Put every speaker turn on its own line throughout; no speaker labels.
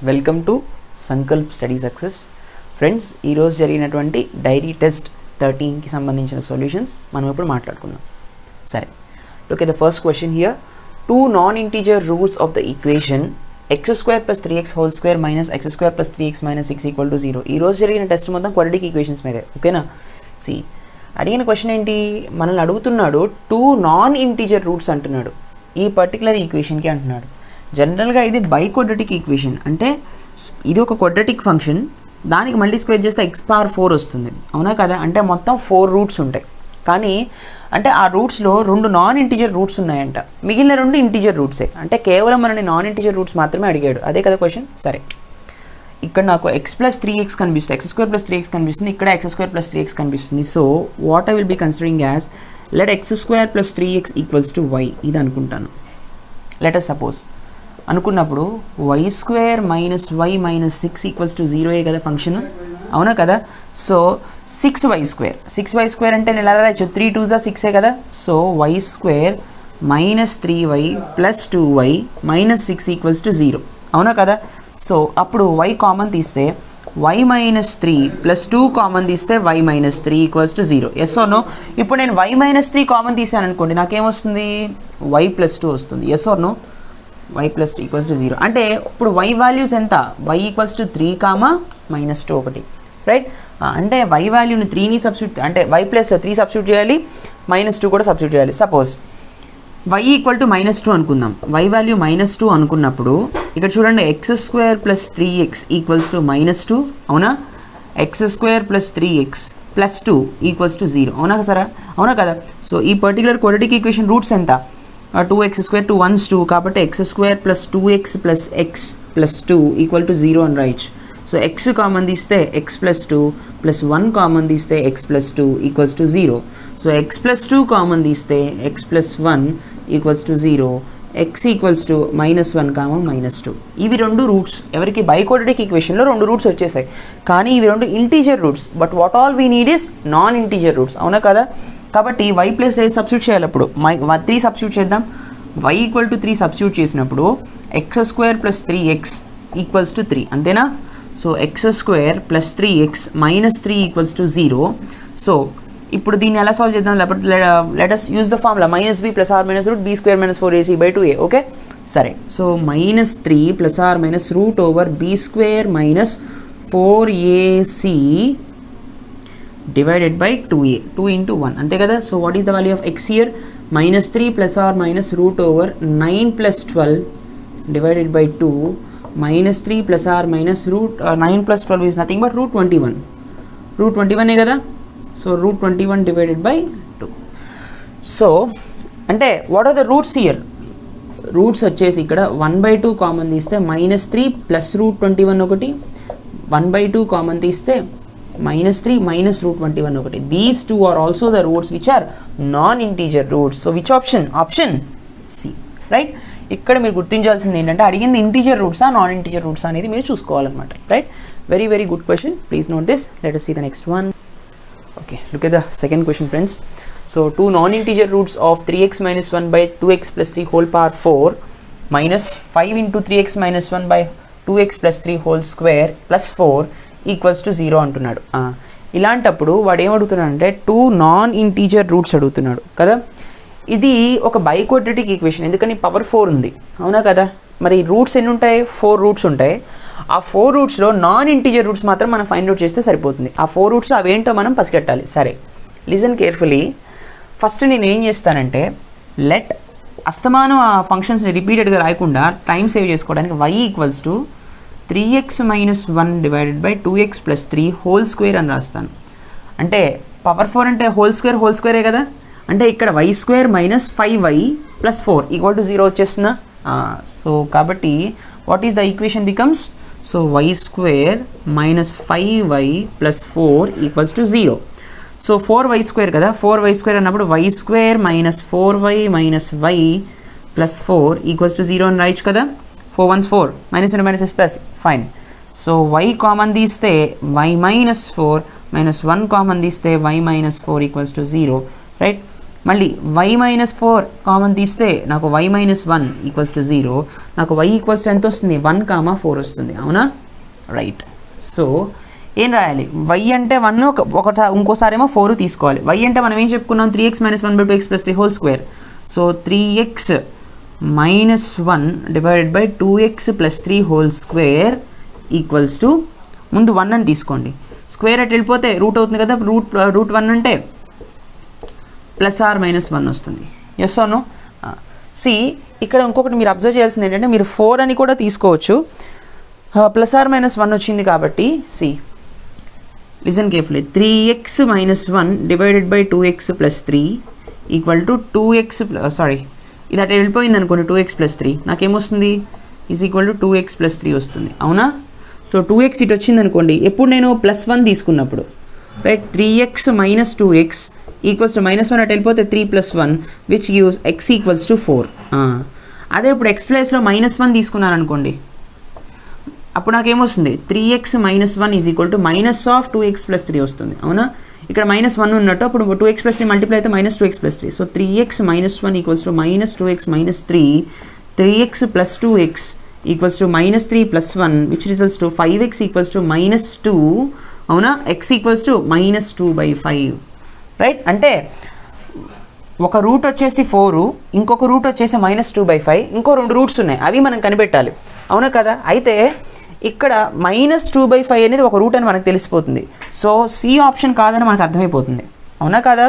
Welcome to Sankalp study success. Friends, ఈరోజు జరిగినటువంటి dairy test 13కి సంబంధించిన సొల్యూషన్స్ మనం ఇప్పుడు మాట్లాడుకుందాం. సరే, look at the first question here. Two non integer roots of the equation x² + 3x² - x² + 3x - 6 = 0. ఈరోజు జరిగిన టెస్ట్ మొత్తం క్వాడ్రాటిక్ ఈక్వేషన్స్ మీదే, ఓకేనా? సి అడిగిన క్వశ్చన్ ఏంటి, మనల్ని అడుగుతున్నాడు టూ నాన్ ఇంటీజర్ రూట్స్ అంటున్నాడు ఈ పర్టికులర్ ఈక్వేషన్కి అంటున్నాడు. జనరల్గా ఇది బైక్వాడ్రాటిక్ ఈక్వేషన్, అంటే ఇది ఒక క్వాడ్రాటిక్ ఫంక్షన్, దానికి మళ్ళీ స్క్వేర్ చేస్తే x⁴ వస్తుంది, అవునా కదా? అంటే మొత్తం 4 రూట్స్ ఉంటాయి, కానీ అంటే ఆ రూట్స్లో 2 నాన్ ఇంటీజర్ రూట్స్ ఉన్నాయంట, మిగిలిన 2 ఇంటీజర్ రూట్సే. అంటే కేవలం మనని నాన్ ఇంటీజర్ రూట్స్ మాత్రమే అడిగాడు, అదే కదా క్వశ్చన్. సరే, ఇక్కడ నాకు x + 3x కనిపిస్తుంది, x² + 3x కనిపిస్తుంది, ఇక్కడ x² + 3x కనిపిస్తుంది. So what I will be considering as let x² + 3x = y ఇది అనుకుంటాను. లెట్ అస్ సపోజ్ అనుకున్నప్పుడు y² - y - 6 = 0 కదా ఫంక్షన్, అవునా కదా? సో 6y² అంటే నేను ఎలా రాయొచ్చు, 3 2s 6 కదా. సో y² - 3y + 2y - 6 = 0, అవునా కదా? సో అప్పుడు y కామన్ తీస్తే y - 3 + 2 కామన్ తీస్తే y - 3 = 0. Yes or no? ఇప్పుడు నేను y - 3 కామన్ తీసాను అనుకోండి, నాకేమొస్తుంది, y + 2 వస్తుంది. Yes or no? y + 2 = 0. అంటే ఇప్పుడు y వాల్యూస్ ఎంత, y = 3, -2 ఒకటి, రైట్? అంటే y వాల్యూని 3ని సబ్స్టిట్యూట్, అంటే y + 3 సబ్స్టిట్యూట్ చేయాలి, -2 కూడా సబ్స్టిట్యూట్ చేయాలి. సపోజ్ y = -2 అనుకుందాం. y వాల్యూ -2 అనుకున్నప్పుడు ఇక్కడ చూడండి, x² + 3x = -2, అవునా? x² + 3x + 2 = 0, అవునా సరే, అవునా కదా? సో ఈ పర్టికులర్ క్వాడ్రాటిక్ ఈక్వేషన్ రూట్స్ ఎంత, 2x², 2 1s 2, కాబట్టి x² + 2x + x + 2 = 0 అని రాయొచ్చు. సో x కామన్ తీస్తే x + 2 + 1 కామన్ తీస్తే x + 2 = 0. సో x + 2 కామన్ తీస్తే x + 1 = 0, x = -1, -2. ఇవి 2 రూట్స్ ఎవరికి, బైక్వాడ్రాటిక్ ఈక్వేషన్లో 2 రూట్స్ వచ్చేసాయి, కానీ ఇవి 2 integer roots. But what all we need is non integer roots, అవునా కదా? కాబట్టి y + a సబ్స్టిట్యూట్ చేయాలి. అప్పుడు 3 సబ్స్టిట్యూట్ చేద్దాం. y = 3 సబ్స్టిట్యూట్ చేసినప్పుడు x² + 3x = 3, అంతేనా? So x² + 3x - 3 = 0. సో ఇప్పుడు దీన్ని ఎలా సాల్వ్ చేద్దాం, లేకపోతే let us use the formula -b + r - b² - 4ac / 2a, okay? సరే, so -3 + r - b² - 4ac divided by 2a, 2 × 1, అంతే కదా? So what is the value of x here, -3 + r - 9 + 12 divided by 2, -3 + r - 9 + 12 is nothing but √21. √21 కదా? So √21 divided by 2. So అంటే what are the roots here, roots వచ్చేసి ఇక్కడ 1/2 common తీస్తే -3 + √21 ఒకటి, 1/2 common తీస్తే -3 - √21 ఒకటి. These 2 are also the roots which are non-integer roots. So which option? Option C, right? ఇక్కడ మీరు గుర్తించాల్సింది ఏంటంటే అడిగింది ఇంటీజర్ రూట్సా నాన్ ఇంటీజర్ రూట్సా అనేది మీరు చూసుకోవాలన్నమాట, right? Very very good question, please note this. Let us see the next one. Okay, look at the second question, friends. So two non-integer roots of 3x - 1 by 2x + 3 whole power 4 minus 5 × 3x - 1 by 2x + 3 whole square plus 4 = 0 అంటున్నాడు. ఇలాంటప్పుడు వాడు ఏమడుగుతున్నాడు అంటే 2 non integer roots అడుగుతున్నాడు కదా. ఇది ఒక బైక్వాడ్రాటిక్ equation, ఎందుకని power 4 ఉంది, అవునా కదా? మరి రూట్స్ ఎన్ని ఉంటాయి, 4 రూట్స్ ఉంటాయి. ఆ 4 రూట్స్లో నాన్ ఇంటీజర్ రూట్స్ మాత్రం మనం ఫైండ్ అవుట్ చేస్తే సరిపోతుంది. ఆ 4 రూట్స్లో అవేంటో మనం పసిగట్టాలి. సరే, లిజన్ కేర్ఫుల్లీ. ఫస్ట్ నేను ఏం చేస్తానంటే, లెట్ అస్తమానం ఆ ఫంక్షన్స్ని రిపీటెడ్గా రాయకుండా టైం సేవ్ చేసుకోవడానికి y = 3x - 1 divided by 2x + 3 whole square అని రాస్తాను. అంటే పవర్ 4 అంటే హోల్ స్క్వేరే కదా. అంటే ఇక్కడ y² - 5y + 4 = 0 వచ్చేస్తుందా? సో కాబట్టి what is the equation becomes, so y² - 5y + 4 = 0. So 4y² కదా, 4y² అన్నప్పుడు y² - 4y - y + 4 = 0 అని రాయొచ్చు కదా. 4 1s 4, -2 - plus, fine. So y common తీస్తే y - 4 -1 కామన్ తీస్తే y - 4 = 0, రైట్? మళ్ళీ y మైనస్ 4 కామన్ తీస్తే నాకు y మైనస్ 1 ఈక్వల్స్ టు 0, నాకు y ఈక్వల్స్ టు ఎంత వస్తుంది 1, 4 వస్తుంది. అవునా, రైట్. సో ఏం రాయాలి, y అంటే 1 ఇంకోసారి ఏమో 4 తీసుకోవాలి. y అంటే మనం ఏం చెప్పుకున్నాం, 3x minus 1 by 2x plus 3 whole square. So 3x minus 1 divided by 2x plus 3 whole square equals to, ముందు 1 అని తీసుకోండి, స్క్వేర్ అట్ వెళ్ళిపోతే రూట్ అవుతుంది కదా, రూట్ 1 అంటే ప్లస్ ఆర్ మైనస్ 1 వస్తుంది. Yes or no? సి ఇక్కడ ఇంకొకటి మీరు అబ్జర్వ్ చేయాల్సింది ఏంటంటే, మీరు 4 అని కూడా తీసుకోవచ్చు, ప్లస్ ఆర్ మైనస్ 1 వచ్చింది కాబట్టి. See listen carefully, 3x minus 1 divided by 2x plus 3 equal to 2x sorry ఇది అటు వెళ్ళిపోయింది అనుకోండి, 2x ప్లస్ 3 నాకేమొస్తుంది is equal to 2x plus 3 వస్తుంది. అవునా, సో 2x ఇటు వచ్చింది అనుకోండి, ఎప్పుడు నేను ప్లస్ 1 తీసుకున్నప్పుడు, right, 3x minus 2x equals to minus 1 అటు వెళ్ళిపోతే 3 plus 1 which gives x equals to 4. అదే ఇప్పుడు x ప్లేస్లో మైనస్ 1 తీసుకున్నాను అనుకోండి, అప్పుడు నాకేమొస్తుంది 3x minus 1 is equal to minus of 2x plus 3 వస్తుంది. అవునా, ఇక్కడ మైనస్ 1 ఉన్నట్టు, అప్పుడు 2x ప్లస్ 3 మల్టిప్లై అయితే minus 2x plus 3. So 3x minus 1 equals to minus 2x minus 3, 3x plus 2x equals to minus 3 plus 1 which results to 5x equals to minus 2. అవునా, x equals to minus 2/5. Right, అంటే ఒక route వచ్చేసి 4, ఇంకొక route వచ్చేసి minus 2/5, ఇంకో 2 roots ఉన్నాయి, అవి మనం కనిపెట్టాలి. అవునా కదా, అయితే ఇక్కడ మైనస్ 2/5 అనేది ఒక రూట్ అని మనకు తెలిసిపోతుంది. సో సి ఆప్షన్ కాదని మనకు అర్థమైపోతుంది. అవునా కదా,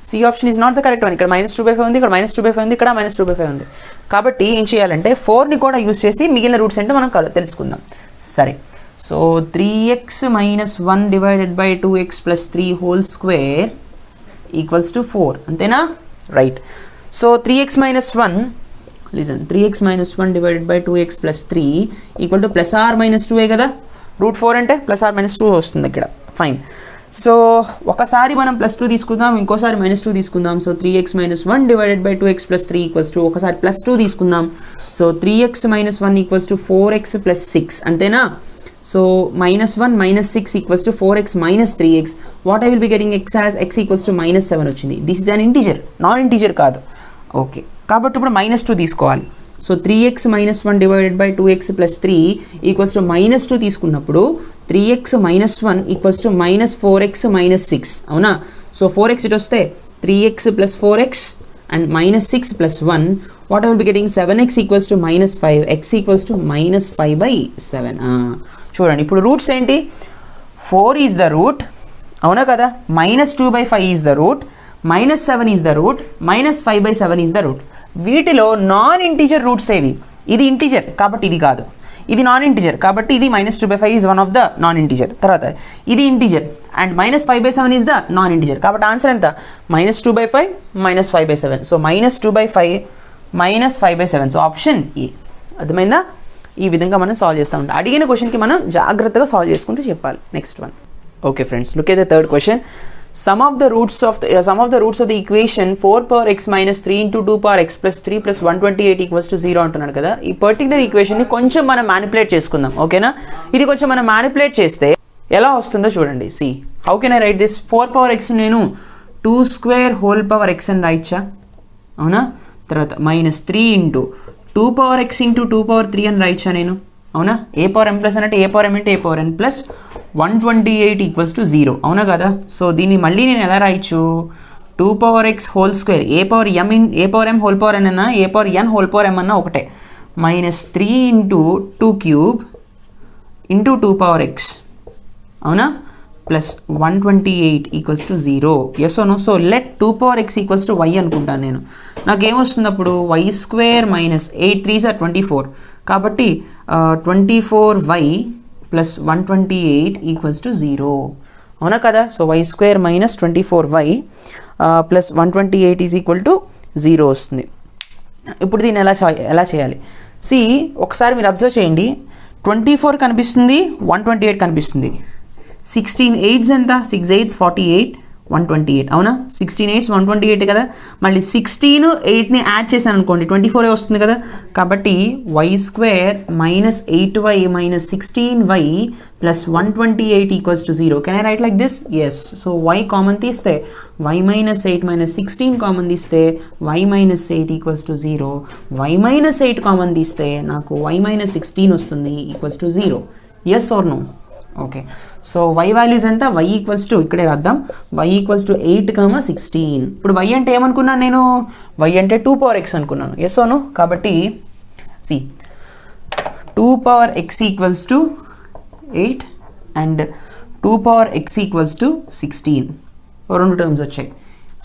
C option is not the correct one. ఇక్కడ మైనస్ 2/5 ఉంది, ఇక్కడ మైనస్ 2/5 ఉంది, ఇక్కడ మైనస్ 2/5 ఉంది. కాబట్టి ఏం చేయాలంటే 4ని కూడా యూజ్ చేసి మిగిలిన రూట్స్ ఏంటో మనం తెలుసుకుందాం. సరే, so 3x minus 1 divided by 2x plus 3 whole square equals to 4. అంతేనా, right. So 3x minus 1, listen, 3x minus 1 divided by 2x plus 3 equal to plus or minus 2 కదా, రూట్ 4 అంటే ప్లస్ ఆర్ మైనస్ 2 వస్తుంది ఇక్కడ. Fine. So ఒకసారి మనం plus 2 తీసుకుందాం, ఇంకోసారి minus 2 తీసుకుందాం. So 3x minus 1 divided by 2x plus 3 equals to, ఒకసారి ప్లస్ 2 తీసుకుందాం. So 3x minus 1 equals to 4x plus 6. అంతేనా, so minus 1 minus 6 equals to 4x minus 3x. What I will be getting x as x equals to minus 7 వచ్చింది. This is an integer, non integer కాదు. Okay, కాబట్టి ఇప్పుడు minus 2 తీసుకోవాలి. So 3x minus 1 divided by 2x plus 3 equals to minus 2 తీసుకున్నప్పుడు 3x minus 1 equals to minus 4x minus 6. అవునా, so 4x ఇటు వస్తే 3x plus 4x and minus 6 plus 1. What I will be getting 7x equals to minus 5, x equals to minus 5/7. చూడండి, ఇప్పుడు roots ఏంటి, 4 is the route. అవునా కదా, minus 2/5 is the route, minus 7 is the route, minus 5/7 is the route. వీటిలో non integer roots ఏవి, ఇది integer కాబట్టి ఇది కాదు, ఇది నాన్ ఇంటీజర్ కాబట్టి ఇది minus 2/5 is one of the non integer. తర్వాత ఇది integer and minus 5/7 is the non integer. కాబట్టి ఆన్సర్ ఎంత, minus 2/5 minus 5/7. So minus 2/5 minus 5/7. So option A. అర్థమైందా? ఈ విధంగా మనం సాల్వ్ చేస్తూ ఉంటాం. అడిగిన క్వశ్చన్కి మనం జాగ్రత్తగా సాల్వ్ చేసుకుంటూ చెప్పాలి. Next one. Okay friends, look at the third question. Sum of the roots of the equation 4 power x minus 3 into 2 power x plus 3 plus 128 equals to 0 అంటున్నాడు కదా. ఈ పర్టికులర్ ఈక్వేషన్ని కొంచెం మనం మ్యానిపులేట్ చేసుకుందాం. ఓకేనా, ఇది కొంచెం మనం మ్యానిపులేట్ చేస్తే ఎలా వస్తుందో చూడండి. See how can I right this, 4 power x నేను 2 square whole power x అని రాయచ్చా? అవునా, తర్వాత minus 3 into 2 power x into 2 power 3 అని రాయచ్చా నేను? అవునా, ఏ పవర్ ఎం ప్లస్ అంటే a power m into a power n plus 128 equals to 0. అవునా కదా, సో దీన్ని మళ్ళీ నేను ఎలా రాయచ్చు, 2 power x whole square, a power m whole power n అన్నా a power n whole power m అన్నా ఒకటే, minus 3 into 2 cube into 2 power x. అవునా, plus 128 equals to 0. Yes or no? So let 2 power x equals to y అనుకుంటాను నేను. నాకేమొస్తుంది అప్పుడు, y square minus 8 3s are 24. కాబట్టి 24y plus 128 equals to 0. అవునా కదా, so y square minus 24y plus 128 is equal to 0 వస్తుంది. ఇప్పుడు దీన్ని ఎలా చేయాలి? సి ఒకసారి మీరు అబ్జర్వ్ చేయండి, 24 కనిపిస్తుంది, 128 కనిపిస్తుంది. 16 8s ఎంత, 6 8s 48, 128 అవునా 16 8 128 కదా మళ్ళీ 16 8ని యాడ్ చేశాను అనుకోండి 24 వస్తుంది కదా కాబట్టి y² minus 8y minus 16y plus 128 equals to 0. Can I write like this? Yes. So y common తీస్తే y మైనస్ 8 మైనస్ 16 కామన్ తీస్తే y minus 8 equals to 0. y minus 8 common తీస్తే నాకు y మైనస్ 16 వస్తుంది equals to 0. Yes or no? Okay. So y values ఎంత? y equals to ఇక్కడే రాద్దాం y equals to 8,16. ఇప్పుడు y అంటే ఏమనుకున్నాను నేను? y అంటే 2 పవర్ x అనుకున్నాను. ఎస్ ఓను? కాబట్టి see 2 power x equals to 8 and 2 power x equals to 16 రెండు టర్మ్స్ వచ్చాయి.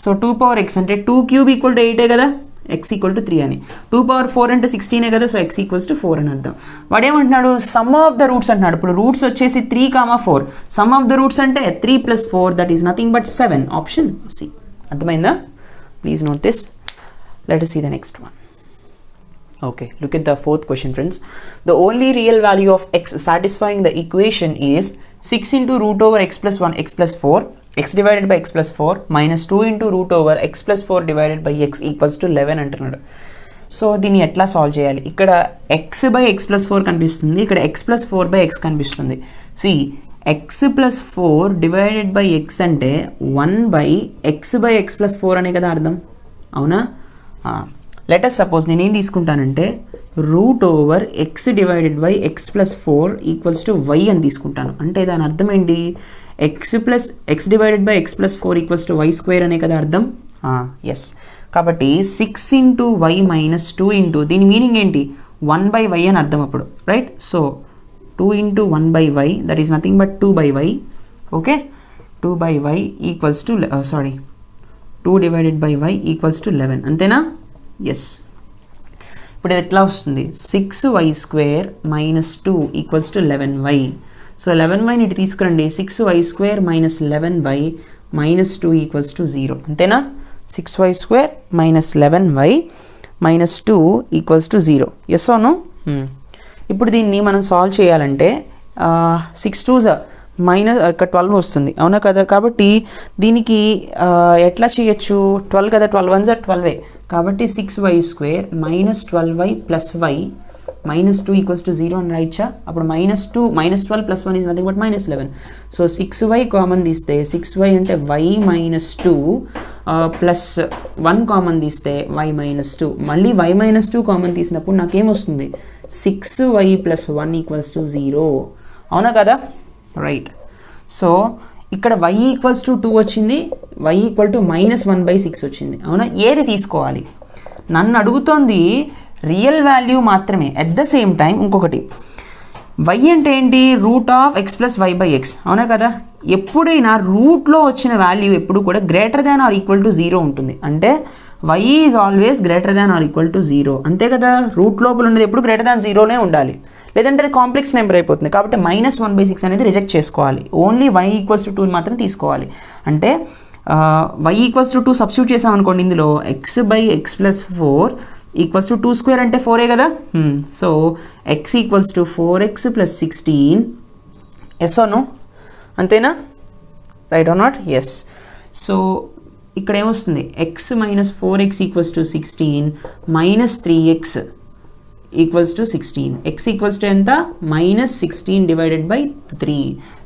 సో 2 పవర్ x అంటే 2 క్యూబ్ ఈక్వల్ టు 8 కదా, x ఈక్వల్ టు 3 అని. 2 పవర్ 4 అంటే 16 కదా, సో x ఈక్వల్స్ టు 4 అని అర్థం. వాడు ఏమంటున్నాడు? సమ్ ఆఫ్ ద రూట్స్ అంటున్నాడు. ఇప్పుడు రూట్స్ వచ్చేసి 3,4. సమ్ ఆఫ్ ద రూట్స్ అంటే 3 plus 4 that is nothing but 7. Option C. అర్థమైందా? Please note this. Let us see the next one. Okay, look at the fourth question, friends. The only real value of x satisfying the equation is 6 into root over x plus 1 x plus 4 x divided by x plus 4 minus 2 into root over x plus 4 divided by x equals to 11 అంటున్నాడు. So దీన్ని ఎట్లా solve చేయాలి? ఇక్కడ x by x plus 4 కనిపిస్తుంది, ఇక్కడ x plus 4 by x కనిపిస్తుంది. See x plus 4 divided by x అంటే 1 by x by x plus 4 అనే కదా అర్థం, అవునా? లెట్ us సపోజ్ నేను ఏం తీసుకుంటానంటే root over x divided by x plus 4 equals to y అని తీసుకుంటాను. అంటే దాని అర్థం ఏంటి? x divided by x plus 4 equals to y square అనే కదా అర్థం. ఎస్. కాబట్టి 6 ఇంటూ వై మైనస్ 2 ఇంటూ దీని మీనింగ్ ఏంటి? 1 బై వై అని అర్థం అప్పుడు, right? So 2 into 1 by y that is nothing but 2 by y. Okay, 2 by y equals to 2 divided by y equals to 11. అంతేనా? ఎస్. ఇప్పుడు ఇది ఎట్లా వస్తుంది? 6y square minus 2 equals to 11y. సో 11y ఇటు తీసుకురండి. 6y square minus 11y minus 2 equals to 0. అంతేనా? 6y square minus 11y minus 2 equals to 0. Yes అవును? ఇప్పుడు దీన్ని మనం సాల్వ్ చేయాలంటే 6 2s మైనస్ ఇక్కడ 12 వస్తుంది, అవునా కదా? కాబట్టి దీనికి ఎట్లా చేయొచ్చు? 12 కదా, 12 1s 12. కాబట్టి 6y square minus 12y plus y minus 2 equals to 0 అని రాయచ్చా? అప్పుడు minus 12 plus 1 is nothing but minus 11. So 6y common తీస్తే 6y అంటే y మైనస్ 2 ప్లస్ 1 కామన్ తీస్తే y మైనస్ 2. మళ్ళీ y మైనస్ 2 కామన్ తీసినప్పుడు నాకేమొస్తుంది? 6y plus 1 equals to 0. అవునా కదా? Right. So ఇక్కడ y ఈక్వల్స్ టు 2 వచ్చింది, y ఈక్వల్ టు మైనస్ 1/6 వచ్చింది, అవునా? ఏది తీసుకోవాలి? నన్ను అడుగుతోంది రియల్ వాల్యూ మాత్రమే. అట్ ద సేమ్ టైం ఇంకొకటి, y అంటే ఏంటి? Root of x plus y by x, అవునా కదా? ఎప్పుడైనా రూట్లో వచ్చిన వాల్యూ ఎప్పుడు కూడా greater than or equal to 0 ఉంటుంది. అంటే y is always greater than or equal to 0. అంతే కదా? రూట్ లోపల ఉన్నది ఎప్పుడు గ్రేటర్ దాన్ 0నే ఉండాలి, లేదంటే అది కాంప్లెక్స్ నెంబర్ అయిపోతుంది. కాబట్టి మైనస్ 1/6 అనేది రిజెక్ట్ చేసుకోవాలి. ఓన్లీ y ఈక్వల్స్ టు 2 మాత్రం తీసుకోవాలి. అంటే y ఈక్వల్స్ టు 2 సబ్స్టిట్యూట్ చేసాం అనుకోండి, ఇందులో x by x plus 4 equals to 2 square అంటే 4 కదా. So x equals to 4x plus 16. Yes or no? అంతేనా? Right or not? Yes. So ఇక్కడ ఏమొస్తుంది? x minus 4x equals to 16 minus 3x equals to 16. x equals to ఎంత? Minus 16 divided by 3.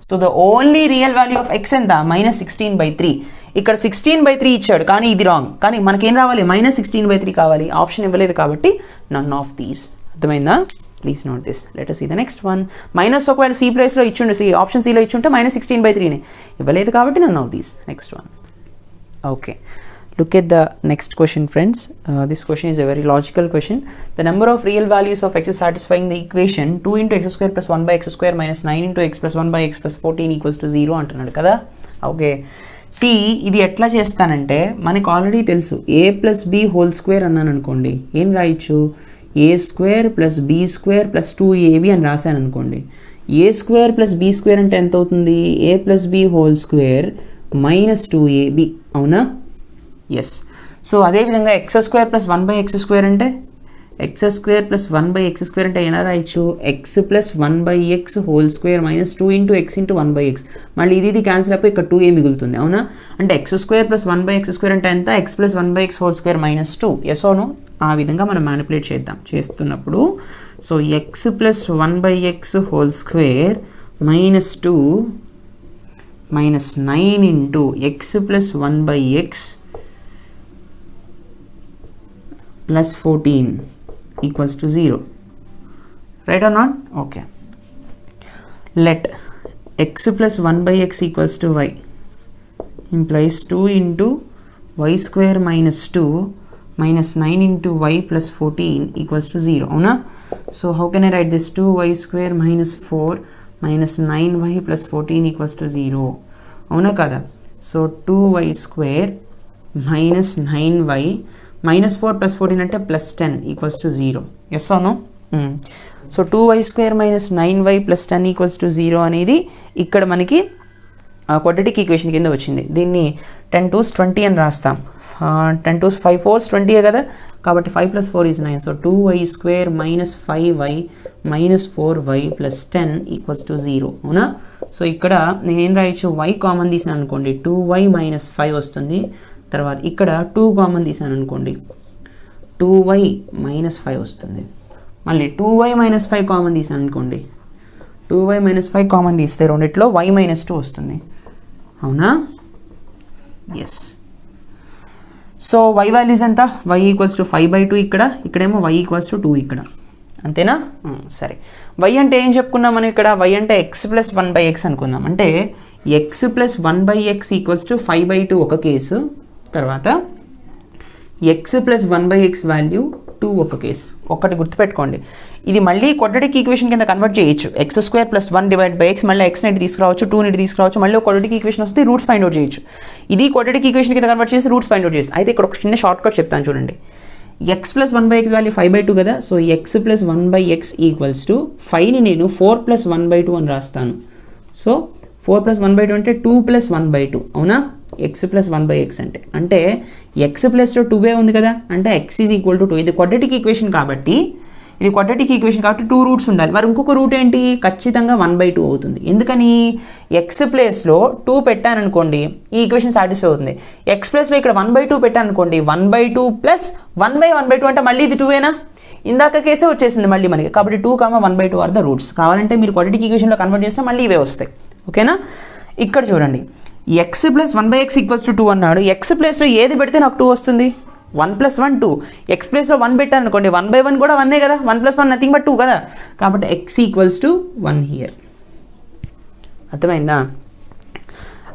So the only real value of x ఎంత? Minus 16/3. ఇక్కడ 16/3 ఇచ్చాడు, కానీ ఇది wrong. కానీ మనకేం రావాలి? మైనస్ 16/3 కావాలి. ఆప్షన్ ఇవ్వలేదు కాబట్టి నన్ ఆఫ్ దీస్. అర్థమైందా? Please note this. Let us see the next one. Minus ఒకవేళ సి ప్లేస్లో ఇచ్చుండు, ఆప్షన్ సిలో ఇచ్చుంటే మైనస్ 16/3నే ఇవ్వలేదు కాబట్టి none of these. Next one. Okay, look at the next question, friends. This question is a very logical question. The number of real values of x is satisfying the equation 2 into x square plus 1 by x square minus 9 into x plus 1 by x plus 14 equals to 0 అంటున్నాడు కదా. Okay, C ఇది ఎట్లా చేస్తానంటే మనకు already తెలుసు. a plus b whole square అన్నాను అనుకోండి, ఏం రాయొచ్చు? a square plus b square plus 2ab అని రాశాను అనుకోండి. a square plus b square అంటే ఎంత అవుతుంది? a plus b whole square minus 2ab, అవునా? ఎస్. సో అదేవిధంగా x square plus 1/x square అంటే ఎక్స్ స్క్వేర్ ప్లస్ 1/x² అంటే ఎలా రాయొచ్చు, x plus 1/x whole square minus 2 into x into 1/x. మళ్ళీ ఇది క్యాన్సిల్ అయిపోయి ఇక్కడ 2a మిగులుతుంది, అవునా. అంటే ఎక్స్ స్క్వేర్ ప్లస్ 1/x² అంటే ఎంత, x plus 1/x whole square minus 2. Yes or no? ఆ విధంగా మనం మ్యానిపులేట్ చేస్తున్నప్పుడు so x plus 1/x whole square minus 2 minus 9 into x plus 1/x plus 14 equals to 0. Right or not? Okay. Let x plus 1/x equals to y implies 2 into y square minus 2 minus 9 into y plus 14 equals to 0. Avuna? So how can I write this? 2y square minus 4 minus 9y plus 14 equals to 0. అవునా కదా. So 2y square minus 9y minus 4 plus 14 అంటే plus 10 equals to 0. Yes or no? So 2y square minus 9y plus 10 equals to 0 అనేది ఇక్కడ మనకి quadratic equation కింద వచ్చింది. దీన్ని 10 2s 20 అని రాస్తాం. 10 2s 5 4s 20 కదా, కాబట్టి 5 plus 4 is 9. So 2y square minus 5y minus 4y plus 10 equals to 0. అవునా. సో ఇక్కడ నేను రాయొచ్చు y కామన్ తీసాను అనుకోండి 2y minus 5 వస్తుంది. తర్వాత ఇక్కడ 2 కామన్ తీసాను అనుకోండి 2y minus 5 వస్తుంది. మళ్ళీ 2y minus 5 కామన్ తీసాను అనుకోండి 2y minus 5 కామన్ తీస్తే రెండిట్లో y minus 2 వస్తుంది, అవునా. ఎస్. సో y వాల్యూస్ ఎంత, y ఈక్వల్స్ టు 5/2 ఇక్కడేమో y ఈక్వల్స్ టు 2 ఇక్కడ, అంతేనా. సరే, y అంటే ఏం చెప్పుకున్నాం మనం ఇక్కడ, y అంటే x ప్లస్ 1/x అనుకుందాం. అంటే x plus 1/x equals to 5/2 ఒక కేసు, తర్వాత x ప్లస్ 1/x వాల్యూ 2 ఒక కేసు. ఒకటి గుర్తుపెట్టుకోండి, ఇది మళ్ళీ క్వాడ్రాటిక్ ఈక్వేషన్ కింద కన్వర్ట్ చేయొచ్చు. x² ప్లస్ 1/x మళ్ళీ x ని తీసుకురావచ్చు, 2 ని తీసుకురావచ్చు, మళ్ళీ క్వాడ్రాటిక్ ఈక్వేషన్ వస్తే రూట్స్ ఫైండ్ అవుట్ చేయొచ్చు. ఇది క్వాడ్రాటిక్ ఈక్వేషన్ కింద కన్వర్ట్ చేసి రూట్స్ ఫైండ్ అవుట్ చేసి. అయితే ఇక్కడ ఒక చిన్న షార్ట్ కట్ చెప్తాను చూడండి. x ప్లస్ 1/x వాల్యూ 5/2 కదా. So x plus 1/x equals to 5ని నేను 4 ప్లస్ 1/2 అని రాస్తాను. సో 4 ప్లస్ 1/2 అంటే 2 ప్లస్ 1/2, అవునా. x ప్లస్ 1/x అంటే x ప్లస్ 2a ఉంది కదా, అంటే x ఈజ్ ఈక్వల్ టు 2. ఇది క్వాడ్రాటిక్ ఈక్వేషన్ కాబట్టి 2 రూట్స్ ఉండాలి. మరి ఇంకొక రూట్ ఏంటి, ఖచ్చితంగా 1/2 అవుతుంది. ఎందుకని, x ప్లేస్లో 2 పెట్టాను అనుకోండి ఈ ఈక్వేషన్ సాటిస్ఫై అవుతుంది. x ప్లేస్లో ఇక్కడ 1/2 పెట్టాను అనుకోండి 1/2 ప్లస్ 1/1/2 అంటే మళ్ళీ ఇది 2ఏనా, ఇందాక కేసే వచ్చేసింది మళ్ళీ మనకి. కాబట్టి 2, 1/2 ఆర్ ద రూట్స్. కావాలంటే మీరు క్వాడ్రాటిక్ ఈక్వేషన్లో కన్వర్ట్ చేస్తే మళ్ళీ ఇవే వస్తాయి, ఓకేనా. ఇక్కడ చూడండి, x plus 1/x equals to 2 అన్నాడు. x ప్లేస్లో ఏది పెడితే నాకు 2 వస్తుంది, 1 + 1 2. x ప్లేస్లో 1 పెట్టాను అనుకోండి 1/1 కూడా 1 కదా, 1 + 1 నథింగ్ బట్ 2 కదా. కాబట్టి x ఈక్వల్స్ టు 1 హియర్. అర్థమైందా.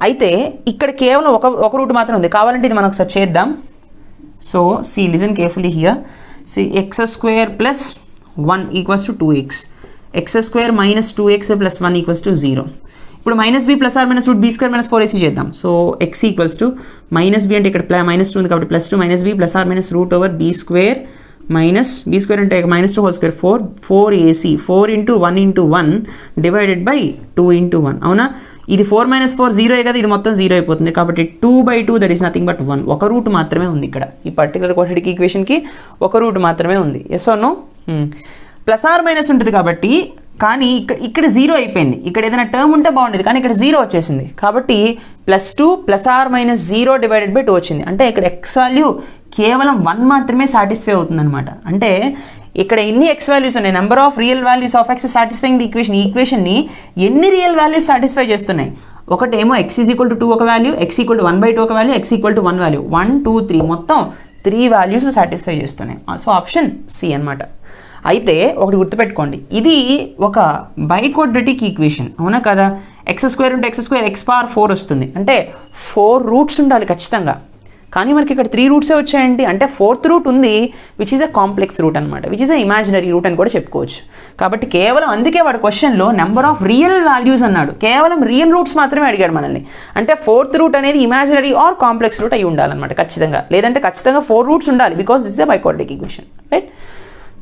అయితే ఇక్కడ కేవలం ఒక రూట్ మాత్రం ఉంది. కావాలంటే ఇది మనం ఒకసారి చేద్దాం. So see listen carefully here. See x² plus 1 equals to 2x, x² minus 2x plus 1 equals to 0. ఇప్పుడు minus B plus or minus root b² minus 4ac చేద్దాం. So x equals to minus B అంటే ఇక్కడ -2 ఉంది కాబట్టి +2 minus B plus or minus root over b² minus b² అంటే -2 whole square 4ac 4 into 1 into 1 divided by 2 into 1, అవునా. ఇది 4 - 4 0 కదా, ఇది మొత్తం 0 అయిపోతుంది. కాబట్టి 2/2 దట్ ఈస్ నథింగ్ బట్ 1. ఒక రూట్ మాత్రమే ఉంది ఇక్కడ, ఈ పర్టికులర్ క్వాడ్రాటిక్ ఈక్వేషన్కి ఒక రూట్ మాత్రమే ఉంది. Yes or no. Plus or minus ఉంటుంది కాబట్టి, కానీ ఇక్కడ 0 అయిపోయింది. ఇక్కడ ఏదైనా టర్మ్ ఉంటే బాగుండేది, కానీ ఇక్కడ 0 వచ్చేసింది. కాబట్టి +2 + r - 0 డివైడెడ్ బై 2 వచ్చింది. అంటే ఇక్కడ x వాల్యూ కేవలం 1 మాత్రమే సాటిస్ఫై అవుతుంది అనమాట. అంటే ఇక్కడ ఎన్ని x వాల్యూస్ ఉన్నాయి, number of real values of x satisfying the equation. ఈ ఈక్వేషన్ని ఎన్ని రియల్ వాల్యూస్ సాటిస్ఫై చేస్తున్నాయి, ఒకటేమో x = 2 ఒక వాల్యూ, x = 1/2 ఒక వాల్యూ, x = 1 వాల్యూ, 1 2 3 మొత్తం 3 వాల్యూస్ సాటిస్ఫై చేస్తున్నాయి. సో ఆప్షన్ సి అనమాట. అయితే ఒకటి గుర్తుపెట్టుకోండి, ఇది ఒక బైక్వాడ్రాటిక్ ఈక్వేషన్, అవునా కదా. x² ఉంటే x² x⁴ వస్తుంది, అంటే 4 రూట్స్ ఉండాలి ఖచ్చితంగా. కానీ మనకి ఇక్కడ 3 రూట్సే వచ్చాయండి. అంటే 4th రూట్ ఉంది, which is a complex root అనమాట, which is a imaginary root అని కూడా చెప్పుకోవచ్చు. కాబట్టి కేవలం అందుకే వాడు క్వశ్చన్లో నెంబర్ ఆఫ్ రియల్ వాల్యూస్ అన్నాడు, కేవలం రియల్ రూట్స్ మాత్రమే అడిగాడు మనల్ని. అంటే 4th రూట్ అనేది ఇమాజినరీ ఆర్ కాంప్లెక్స్ రూట్ అయి ఉండాలన్నమాట ఖచ్చితంగా. లేదంటే ఖచ్చితంగా 4 రూట్స్ ఉండాలి, because this is a biquadratic equation, right.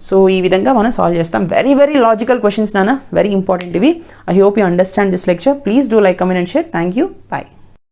So ఈ విధంగా మనం సాల్వ్ చేస్తాం. వెరీ లాజికల్ క్వశ్చన్స్ నాన్న, వెరీ ఇంపార్టెంట్ ఇవి. I hope you understand this lecture. Please do like, comment and share. Thank you. Bye.